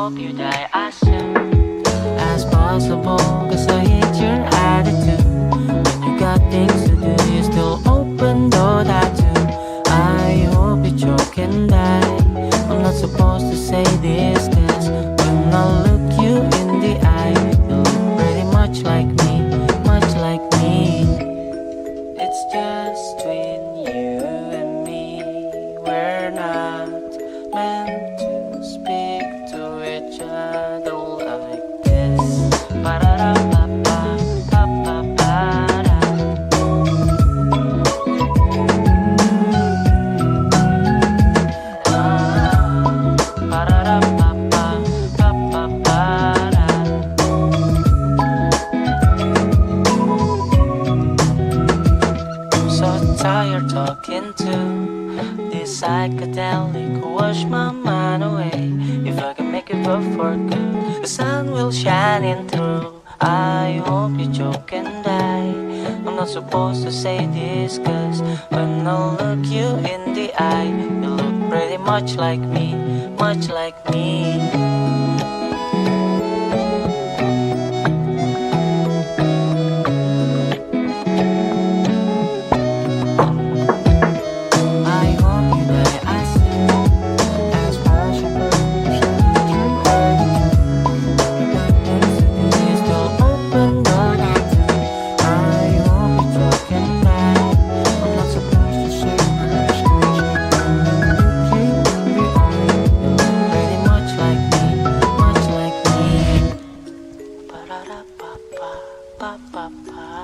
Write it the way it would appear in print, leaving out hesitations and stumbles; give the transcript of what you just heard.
hope you die as soon as possible, cause I hate your attitude. When you got things to do, you still open door tattoo. I hope you choke and die. I'm not supposed to say this, cause when I look you in the eye, you look pretty much like me, much like me. It's just between you and me. We're not meant to speak to each other like this. Ba-da-da-ba-ba-ba-ba-ba-da. Ba-da-da-ba-ba-ba-ba-ba-da. I'm so tired talking to this psychedelic, wash my mind away. If I can make it work for good, the sun will shine in through. I hope you choke and die. I'm not supposed to say this, cause when I look you in the eye, you look pretty much like me, much like me. I hope you die as soon as possible. You still open door tattoo. I hope you choke and die. I'm not supposed to say much, cause you in the eye, you look pretty much like me, much like me. Ba-da-da-ba-ba-ba-ba-ba.